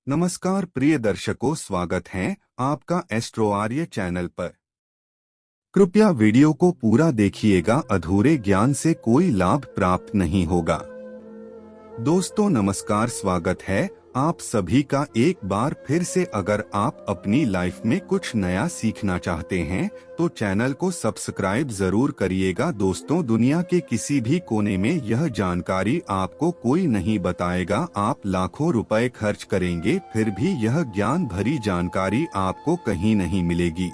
नमस्कार प्रिय दर्शकों, स्वागत है आपका एस्ट्रो आर्य चैनल पर। कृपया वीडियो को पूरा देखिएगा, अधूरे ज्ञान से कोई लाभ प्राप्त नहीं होगा। दोस्तों नमस्कार, स्वागत है आप सभी का एक बार फिर से। अगर आप अपनी लाइफ में कुछ नया सीखना चाहते हैं तो चैनल को सब्सक्राइब जरूर करिएगा। दोस्तों, दुनिया के किसी भी कोने में यह जानकारी आपको कोई नहीं बताएगा। आप लाखों रुपए खर्च करेंगे फिर भी यह ज्ञान भरी जानकारी आपको कहीं नहीं मिलेगी।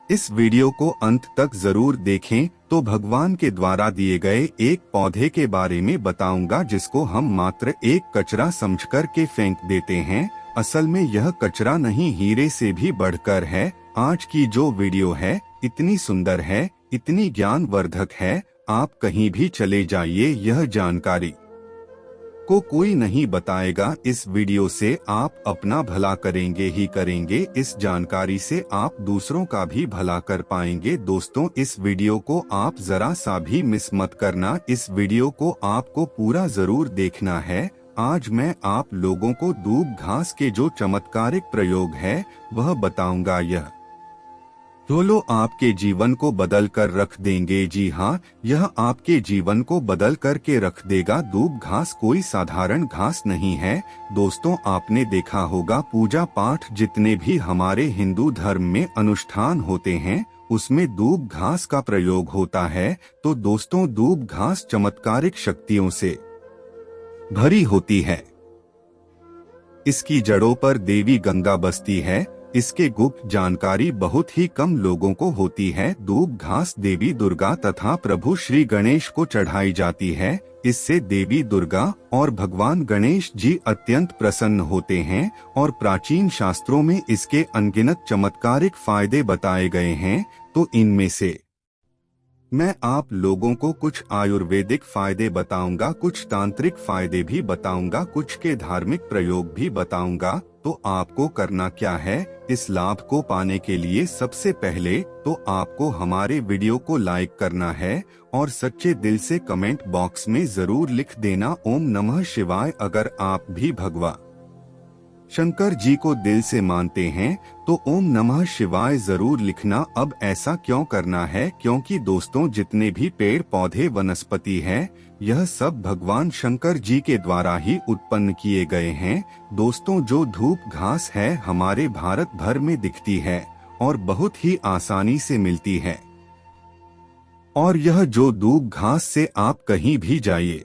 इस वीडियो को अंत तक जरूर देखें तो भगवान के द्वारा दिए गए एक पौधे के बारे में बताऊंगा जिसको हम मात्र एक कचरा समझकर के फेंक देते हैं। असल में यह कचरा नहीं, हीरे से भी बढ़कर है। आज की जो वीडियो है इतनी सुंदर है, इतनी ज्ञानवर्धक है, आप कहीं भी चले जाइए यह जानकारी को कोई नहीं बताएगा। इस वीडियो से आप अपना भला करेंगे ही करेंगे। इस जानकारी से आप दूसरों का भी भला कर पाएंगे। दोस्तों, इस वीडियो को आप जरा सा भी मिस मत करना। इस वीडियो को आपको पूरा जरूर देखना है। आज मैं आप लोगों को दूब घास के जो चमत्कारिक प्रयोग है वह बताऊंगा। यह दोनों आपके जीवन को बदल कर रख देंगे। जी हाँ, यह आपके जीवन को बदल कर के रख देगा। दूब घास कोई साधारण घास नहीं है। दोस्तों, आपने देखा होगा पूजा पाठ जितने भी हमारे हिंदू धर्म में अनुष्ठान होते हैं उसमें दूब घास का प्रयोग होता है। तो दोस्तों, दूब घास चमत्कारिक शक्तियों से भरी होती है। इसकी जड़ों पर देवी गंगा बसती है। इसके गुप्त जानकारी बहुत ही कम लोगों को होती है। दूब घास देवी दुर्गा तथा प्रभु श्री गणेश को चढ़ाई जाती है। इससे देवी दुर्गा और भगवान गणेश जी अत्यंत प्रसन्न होते हैं और प्राचीन शास्त्रों में इसके अनगिनत चमत्कारिक फायदे बताए गए हैं। तो इनमें से मैं आप लोगों को कुछ आयुर्वेदिक फायदे बताऊंगा, कुछ तांत्रिक फायदे भी बताऊंगा, कुछ के धार्मिक प्रयोग भी बताऊंगा। तो आपको करना क्या है इस लाभ को पाने के लिए? सबसे पहले तो आपको हमारे वीडियो को लाइक करना है और सच्चे दिल से कमेंट बॉक्स में जरूर लिख देना ओम नमः शिवाय। अगर आप भी भगवान शंकर जी को दिल से मानते हैं तो ओम नमः शिवाय जरूर लिखना। अब ऐसा क्यों करना है? क्योंकि दोस्तों, जितने भी पेड़ पौधे वनस्पति हैं यह सब भगवान शंकर जी के द्वारा ही उत्पन्न किए गए हैं। दोस्तों, जो धूप घास है हमारे भारत भर में दिखती है और बहुत ही आसानी से मिलती है। और यह जो दूब घास से आप कहीं भी जाइए,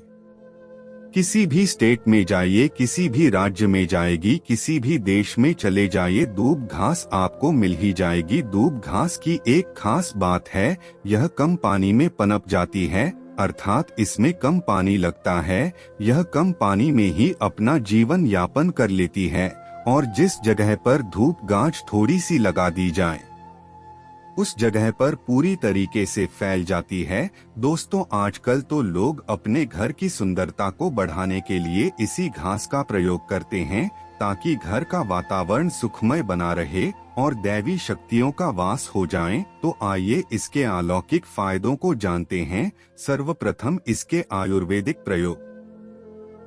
किसी भी स्टेट में जाइए, किसी भी राज्य में जाएगी, किसी भी देश में चले जाइए, दूब घास आपको मिल ही जाएगी। दूब घास की एक खास बात है, यह कम पानी में पनप जाती है, अर्थात इसमें कम पानी लगता है। यह कम पानी में ही अपना जीवन यापन कर लेती है और जिस जगह पर धूप गांठ थोड़ी सी लगा दी जाए उस जगह पर पूरी तरीके से फैल जाती है। दोस्तों, आजकल तो लोग अपने घर की सुंदरता को बढ़ाने के लिए इसी घास का प्रयोग करते हैं ताकि घर का वातावरण सुखमय बना रहे और दैवी शक्तियों का वास हो जाए। तो आइए इसके अलौकिक फायदों को जानते हैं। सर्वप्रथम इसके आयुर्वेदिक प्रयोग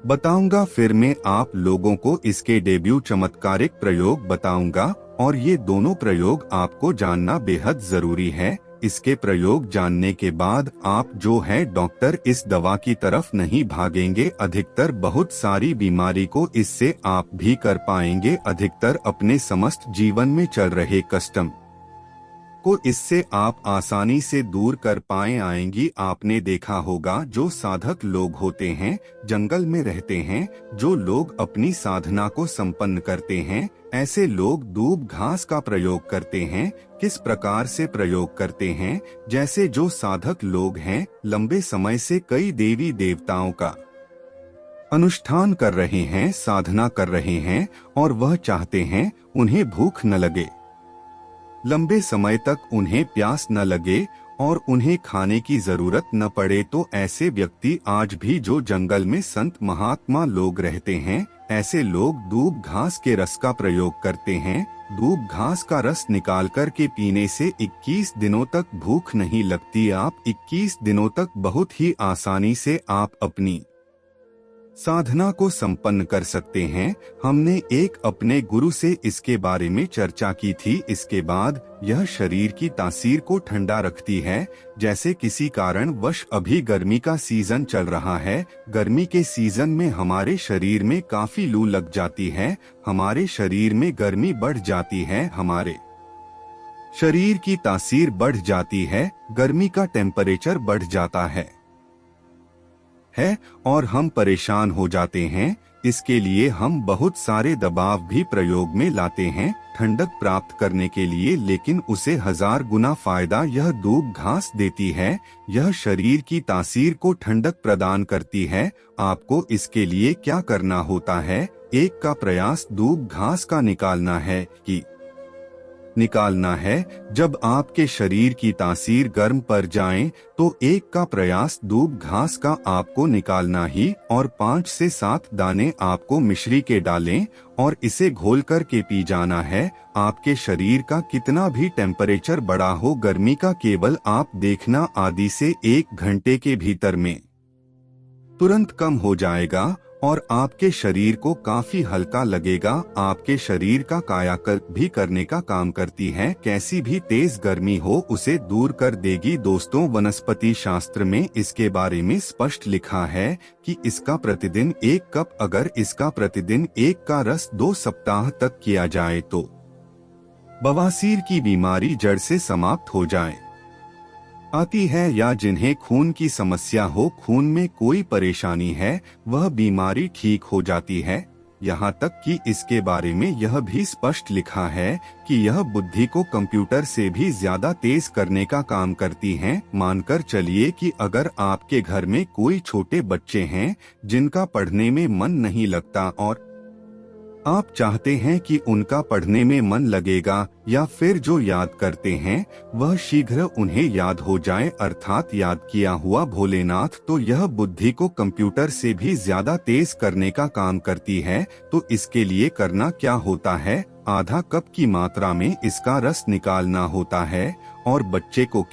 बताऊंगा, फिर मैं आप लोगों को इसके डेब्यू चमत्कारिक प्रयोग बताऊंगा और ये दोनों प्रयोग आपको जानना बेहद जरूरी है। इसके प्रयोग जानने के बाद आप जो है डॉक्टर इस दवा की तरफ नहीं भागेंगे। अधिकतर बहुत सारी बीमारी को इससे आप भी कर पाएंगे। अधिकतर अपने समस्त जीवन में चल रहे कष्टम को इससे आप आसानी से दूर कर पाए आएंगी। आपने देखा होगा जो साधक लोग होते हैं, जंगल में रहते हैं, जो लोग अपनी साधना को संपन्न करते हैं, ऐसे लोग दूब घास का प्रयोग करते हैं। किस प्रकार से प्रयोग करते हैं? जैसे जो साधक लोग हैं लंबे समय से कई देवी देवताओं का अनुष्ठान कर रहे हैं, साधना कर रहे हैं और वह चाहते हैं उन्हें भूख न लगे, लंबे समय तक उन्हें प्यास न लगे और उन्हें खाने की जरूरत न पड़े। तो ऐसे व्यक्ति आज भी जो जंगल में संत महात्मा लोग रहते हैं, ऐसे लोग दूब घास के रस का प्रयोग करते हैं। दूब घास का रस निकाल कर के पीने से 21 दिनों तक भूख नहीं लगती। आप 21 दिनों तक बहुत ही आसानी से आप अपनी साधना को संपन्न कर सकते हैं। हमने एक अपने गुरु से इसके बारे में चर्चा की थी। इसके बाद यह शरीर की तासीर को ठंडा रखती है। जैसे किसी कारण वश अभी गर्मी का सीजन चल रहा है, गर्मी के सीजन में हमारे शरीर में काफी लू लग जाती है, हमारे शरीर में गर्मी बढ़ जाती है, हमारे शरीर की तासीर बढ़ जाती है, गर्मी का टेम्परेचर बढ़ जाता है और हम परेशान हो जाते हैं। इसके लिए हम बहुत सारे दबाव भी प्रयोग में लाते हैं ठंडक प्राप्त करने के लिए, लेकिन उसे 1000 गुना फायदा यह दूब घास देती है। यह शरीर की तासीर को ठंडक प्रदान करती है। आपको इसके लिए क्या करना होता है? एक का प्रयास दूब घास का निकालना है। जब आपके शरीर की तासीर गर्म पर जाए तो एक का प्रयास दूब घास का आपको निकालना ही, और 5 से 7 दाने आपको मिश्री के डालें और इसे घोल कर के पी जाना है। आपके शरीर का कितना भी टेम्परेचर बढ़ा हो, गर्मी का केवल आप देखना आदि से 1 घंटे के भीतर में तुरंत कम हो जाएगा और आपके शरीर को काफी हल्का लगेगा। आपके शरीर का कायाकल्प भी करने का काम करती है। कैसी भी तेज गर्मी हो उसे दूर कर देगी। दोस्तों, वनस्पति शास्त्र में इसके बारे में स्पष्ट लिखा है कि इसका प्रतिदिन 1 कप, अगर इसका प्रतिदिन 1 का रस 2 सप्ताह तक किया जाए तो बवासीर की बीमारी जड़ से समाप्त हो जाए आती है, या जिन्हें खून की समस्या हो, खून में कोई परेशानी है, वह बीमारी ठीक हो जाती है। यहाँ तक कि इसके बारे में यह भी स्पष्ट लिखा है कि यह बुद्धि को कंप्यूटर से भी ज्यादा तेज करने का काम करती है। मानकर चलिए कि अगर आपके घर में कोई छोटे बच्चे हैं जिनका पढ़ने में मन नहीं लगता और आप चाहते हैं कि उनका पढ़ने में मन लगेगा, या फिर जो याद करते हैं वह शीघ्र उन्हें याद हो जाए, अर्थात याद किया हुआ भोलेनाथ, तो यह बुद्धि को कंप्यूटर से भी ज्यादा तेज करने का काम करती है। तो इसके लिए करना क्या होता है? आधा कप की मात्रा में इसका रस निकालना होता है और बच्चे को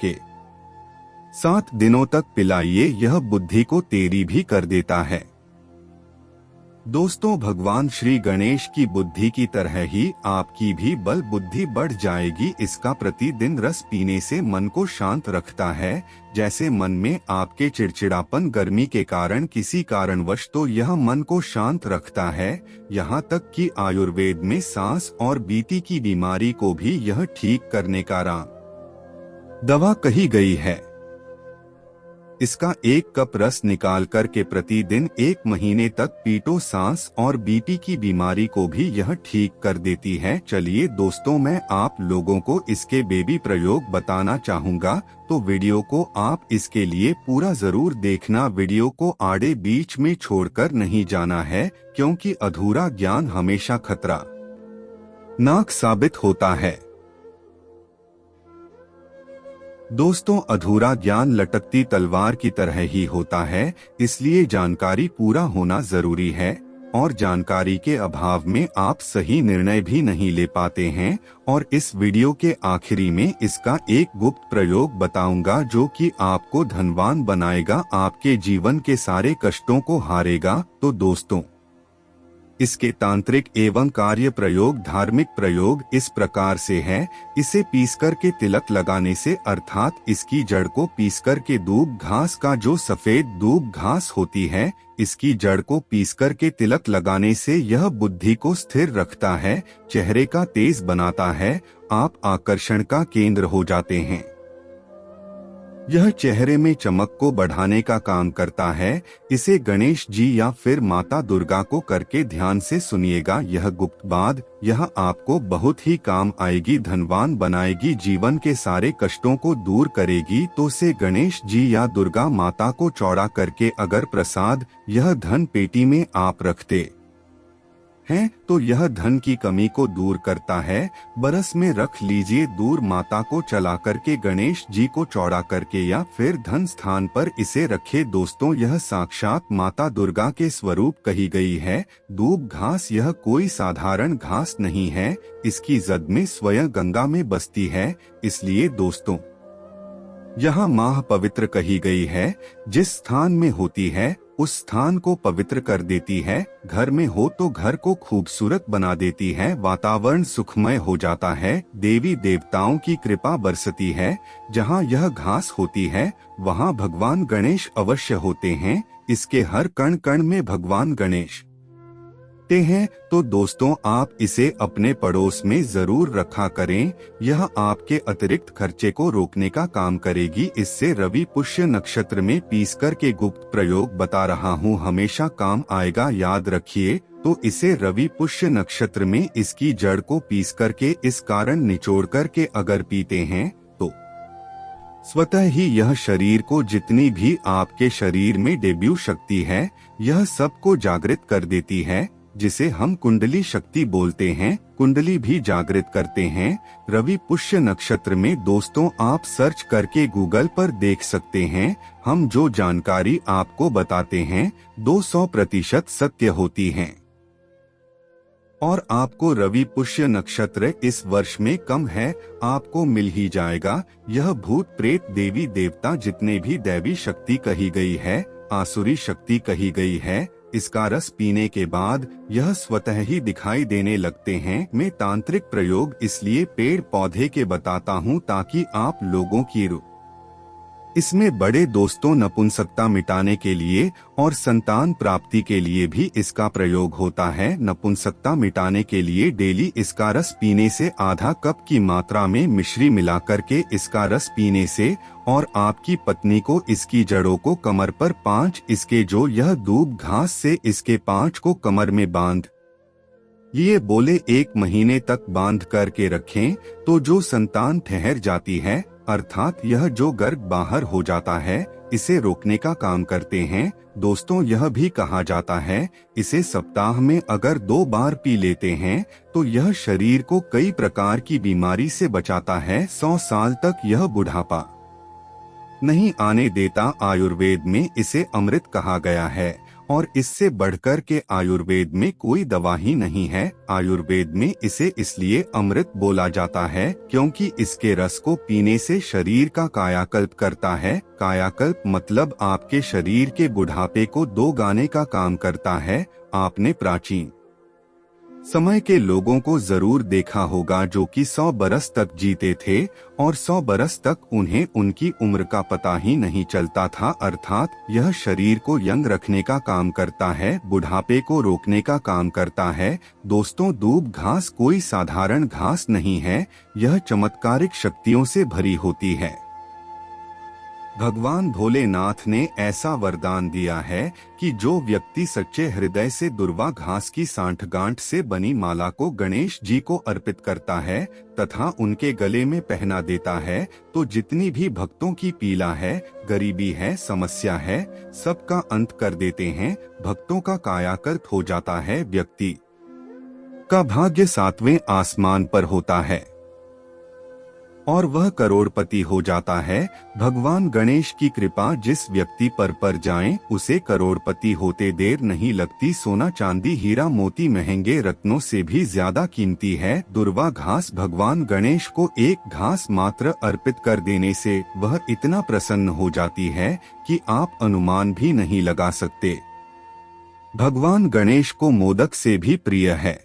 7 दिनों तक पिलाइए। यह बुद्धि को तेरी भी कर देता है। दोस्तों, भगवान श्री गणेश की बुद्धि की तरह ही आपकी भी बल बुद्धि बढ़ जाएगी। इसका प्रतिदिन रस पीने से मन को शांत रखता है। जैसे मन में आपके चिड़चिड़ापन गर्मी के कारण किसी कारणवश, तो यह मन को शांत रखता है। यहाँ तक कि आयुर्वेद में सांस और बीपी की बीमारी को भी यह ठीक करने का दवा कही गई है। इसका 1 कप रस निकाल कर के प्रतिदिन 1 महीने तक पीटो। सांस और बीपी की बीमारी को भी यह ठीक कर देती है। चलिए दोस्तों, मैं आप लोगों को इसके बेबी प्रयोग बताना चाहूँगा, तो वीडियो को आप इसके लिए पूरा जरूर देखना। वीडियो को आड़े बीच में छोड़कर नहीं जाना है, क्योंकि अधूरा ज्ञान हमेशा खतरनाक साबित होता है। दोस्तों, अधूरा ज्ञान लटकती तलवार की तरह ही होता है, इसलिए जानकारी पूरा होना जरूरी है, और जानकारी के अभाव में आप सही निर्णय भी नहीं ले पाते हैं। और इस वीडियो के आखिरी में इसका एक गुप्त प्रयोग बताऊंगा जो कि आपको धनवान बनाएगा, आपके जीवन के सारे कष्टों को हारेगा। तो दोस्तों, इसके तांत्रिक एवं कार्य प्रयोग, धार्मिक प्रयोग इस प्रकार से है। इसे पीसकर के तिलक लगाने से, अर्थात इसकी जड़ को पीसकर के दूब घास का, जो सफेद दूब घास होती है, इसकी जड़ को पीसकर के तिलक लगाने से यह बुद्धि को स्थिर रखता है, चेहरे का तेज बनाता है, आप आकर्षण का केंद्र हो जाते हैं। यह चेहरे में चमक को बढ़ाने का काम करता है। इसे गणेश जी या फिर माता दुर्गा को करके ध्यान से सुनिएगा। यह गुप्त बात, यह आपको बहुत ही काम आएगी, धनवान बनाएगी, जीवन के सारे कष्टों को दूर करेगी। तो से गणेश जी या दुर्गा माता को चौड़ा करके अगर प्रसाद यह धन पेटी में आप रखते हैं तो यह धन की कमी को दूर करता है। बरस में रख लीजिए दूर, माता को चला करके गणेश जी को चौड़ा करके या फिर धन स्थान पर इसे रखे। दोस्तों, यह साक्षात माता दुर्गा के स्वरूप कही गई है। दूब घास यह कोई साधारण घास नहीं है, इसकी जद में स्वयं गंगा में बसती है। इसलिए दोस्तों, यहाँ माह पवित्र कही गई है। जिस स्थान में होती है उस स्थान को पवित्र कर देती है। घर में हो तो घर को खूबसूरत बना देती है, वातावरण सुखमय हो जाता है, देवी देवताओं की कृपा बरसती है। जहाँ यह घास होती है वहाँ भगवान गणेश अवश्य होते हैं। इसके हर कण कण में भगवान गणेश हैं। तो दोस्तों, आप इसे अपने पड़ोस में जरूर रखा करें। यह आपके अतिरिक्त खर्चे को रोकने का काम करेगी। इससे रवि पुष्य नक्षत्र में पीस कर के गुप्त प्रयोग बता रहा हूँ, हमेशा काम आएगा, याद रखिए। तो इसे रवि पुष्य नक्षत्र में इसकी जड़ को पीस करके इस कारण निचोड़ करके अगर पीते हैं तो स्वतः ही यह शरीर को जितनी भी आपके शरीर में डेब्यू शक्ति है यह सबको जागृत कर देती है, जिसे हम कुंडली शक्ति बोलते हैं। कुंडली भी जागृत करते हैं। रवि पुष्य नक्षत्र में दोस्तों आप सर्च करके गूगल पर देख सकते हैं। हम जो जानकारी आपको बताते हैं 200% सत्य होती हैं। और आपको रवि पुष्य नक्षत्र इस वर्ष में कम है, आपको मिल ही जाएगा। यह भूत प्रेत देवी देवता जितने भी दैवी शक्ति कही गई है, आसुरी शक्ति कही गई है, इसका रस पीने के बाद यह स्वतः ही दिखाई देने लगते हैं। मैं तांत्रिक प्रयोग इसलिए पेड़ पौधे के बताता हूँ ताकि आप लोगों की इसमें बड़े दोस्तों नपुंसकता मिटाने के लिए और संतान प्राप्ति के लिए भी इसका प्रयोग होता है। नपुंसकता मिटाने के लिए डेली इसका रस पीने से आधा कप की मात्रा में मिश्री मिला करके इसका रस पीने से, और आपकी पत्नी को इसकी जड़ों को कमर पर 5 इसके जो यह दूब घास से इसके 5 को कमर में बांध ये बोले 1 महीने तक बांध करके रखें तो जो संतान ठहर जाती है, अर्थात यह जो गर्भ बाहर हो जाता है, इसे रोकने का काम करते हैं। दोस्तों यह भी कहा जाता है इसे सप्ताह में अगर 2 बार पी लेते हैं तो यह शरीर को कई प्रकार की बीमारी से बचाता है। 100 साल तक यह बुढ़ापा नहीं आने देता। आयुर्वेद में इसे अमृत कहा गया है और इससे बढ़कर के आयुर्वेद में कोई दवा ही नहीं है। आयुर्वेद में इसे इसलिए अमृत बोला जाता है क्योंकि इसके रस को पीने से शरीर का कायाकल्प करता है। कायाकल्प मतलब आपके शरीर के बुढ़ापे को दोगाने का काम करता है। आपने प्राचीन समय के लोगों को जरूर देखा होगा जो कि 100 बरस तक जीते थे और 100 बरस तक उन्हें उनकी उम्र का पता ही नहीं चलता था। अर्थात यह शरीर को यंग रखने का काम करता है, बुढ़ापे को रोकने का काम करता है। दोस्तों दूब घास कोई साधारण घास नहीं है, यह चमत्कारिक शक्तियों से भरी होती है। भगवान भोलेनाथ ने ऐसा वरदान दिया है कि जो व्यक्ति सच्चे हृदय से दुर्वा घास की सांठगांठ से बनी माला को गणेश जी को अर्पित करता है तथा उनके गले में पहना देता है तो जितनी भी भक्तों की पीड़ा है, गरीबी है, समस्या है, सबका अंत कर देते हैं। भक्तों का कायाकल्प हो जाता है, व्यक्ति का भाग्य 7वें आसमान पर होता है और वह करोड़पति हो जाता है। भगवान गणेश की कृपा जिस व्यक्ति पर जाए उसे करोड़पति होते देर नहीं लगती। सोना चांदी हीरा मोती महंगे रत्नों से भी ज्यादा कीमती है। दुर्वा घास भगवान गणेश को एक घास मात्र अर्पित कर देने से वह इतना प्रसन्न हो जाती है कि आप अनुमान भी नहीं लगा सकते। भगवान गणेश को मोदक से भी प्रिय है।